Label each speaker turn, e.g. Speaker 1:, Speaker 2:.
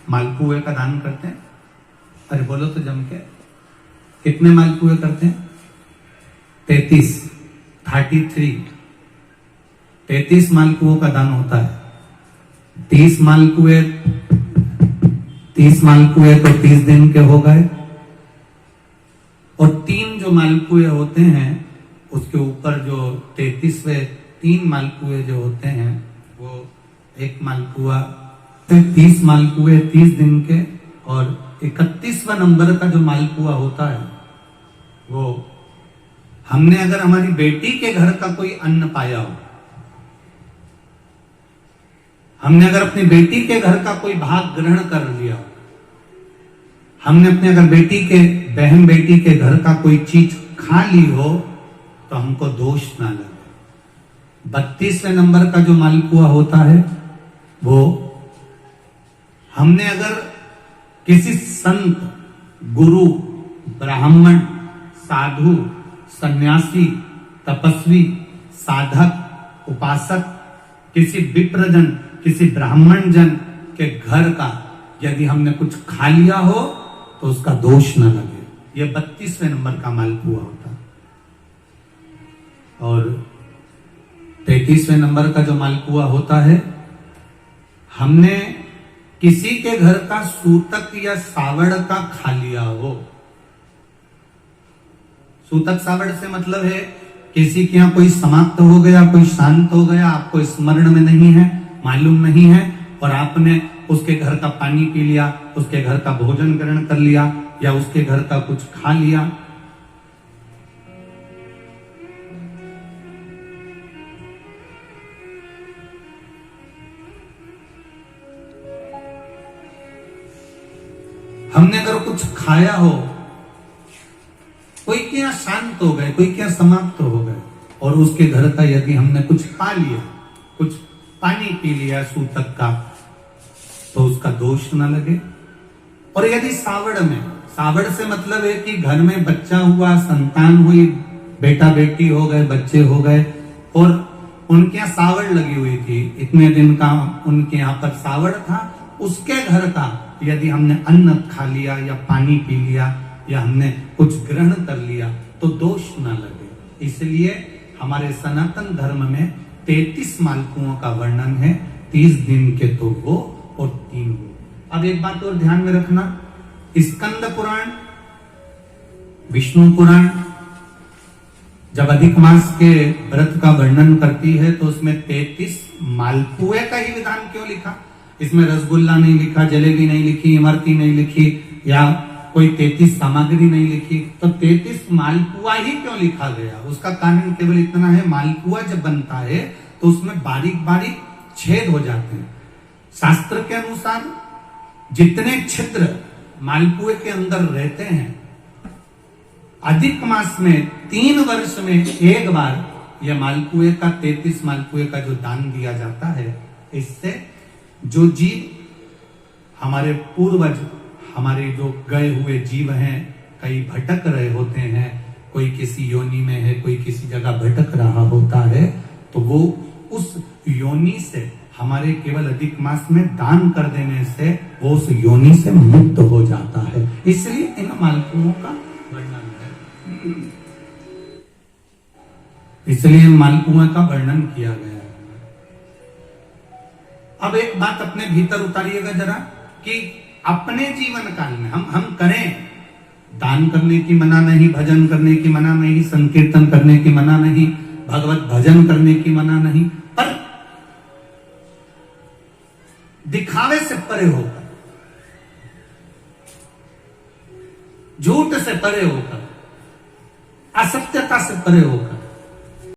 Speaker 1: मालपुए का दान करते हैं? अरे बोलो तो जम के, कितने मालपुए करते हैं? 33 33 मालपुओं का दान होता है। 30 मालपुए तो 30 दिन के हो गए, और 3 जो मालपुए होते हैं उसके ऊपर जो 33वें 3 मालपुए जो होते हैं, वो एक मालपुआ, 30 मालपुए 30 दिन के, और 31वां नंबर का जो मालपुआ होता है वो हमने अगर हमारी बेटी के घर का कोई अन्न पाया हो, हमने अगर अपनी बेटी के घर का कोई भाग ग्रहण कर लिया हो, हमने अपने अगर बहन बेटी के घर का कोई चीज खा ली हो, तो हमको दोष ना लगे। 32वें नंबर का जो मालपुआ होता है वो हमने अगर किसी संत, गुरु, ब्राह्मण, साधु, सन्यासी, तपस्वी, साधक, उपासक, किसी विप्रजन, किसी ब्राह्मण जन के घर का यदि हमने कुछ खा लिया हो तो उसका दोष न लगे। यह 32वें नंबर का मालपुआ होता है। और 33वें नंबर का जो मालपुआ होता है, हमने किसी के घर का सूतक या सावड़ का खा लिया हो। सूतक सावड़ से मतलब है किसी के यहां कोई समाप्त हो गया, कोई शांत हो गया, आपको स्मरण में नहीं है, मालूम नहीं है, और आपने उसके घर का पानी पी लिया, उसके घर का भोजन ग्रहण कर लिया, या उसके घर का कुछ खा लिया। हमने अगर कुछ खाया हो, कोई क्या शांत हो गए, कोई क्या समाप्त हो गए, और उसके घर का यदि हमने कुछ पा लिया, कुछ पानी पी लिया सूतक का, तो उसका दोष न लगे। और यदि सावड़ से मतलब है कि घर में बच्चा हुआ, संतान हुई, बेटा बेटी हो गए, बच्चे हो गए, और उनके यहाँ सावड़ लगी हुई थी, इतने दिन का उनके यहाँ पर सावड़ था, उसके घर का यदि हमने अन्न खा लिया या पानी पी लिया या हमने कुछ ग्रहण कर लिया तो दोष ना लगे। इसलिए हमारे सनातन धर्म में 33 मालपुओं का वर्णन है, 30 दिन के तो वो और 3 वो। अब एक बात और ध्यान में रखना, स्कंद पुराण, विष्णु पुराण जब अधिक मास के व्रत का वर्णन करती है तो उसमें 33 मालपुए का ही विधान क्यों लिखा? इसमें रसगुल्ला नहीं लिखा, जलेबी नहीं लिखी, इमरती नहीं लिखी, या कोई 33 सामग्री नहीं लिखी, तो 33 मालपुआ ही क्यों लिखा गया? उसका कारण केवल इतना है, मालपुआ जब बनता है तो उसमें बारीक बारीक छेद हो जाते हैं। शास्त्र के अनुसार जितने छिद्र मालपुए के अंदर रहते हैं, अधिक मास में 3 वर्ष में एक बार यह मालपुए का 33 मालपुए का जो दान दिया जाता है, इससे जो जीव हमारे पूर्वज, हमारे जो गए हुए जीव हैं, कई भटक रहे होते हैं, कोई किसी योनि में है, कोई किसी जगह भटक रहा होता है, तो वो उस योनि से हमारे केवल अधिक मास में दान कर देने से वो उस योनि से मुक्त हो जाता है। इसलिए इन मालपुओं का वर्णन है, इसलिए मालपुओं का वर्णन किया गया है। अब एक बात अपने भीतर उतारिएगा जरा, कि अपने जीवन काल में हम करें, दान करने की मना नहीं, भजन करने की मना नहीं, संकीर्तन करने की मना नहीं, भगवत भजन करने की मना नहीं, पर दिखावे से परे होकर, झूठ से परे होकर, असत्यता से परे होकर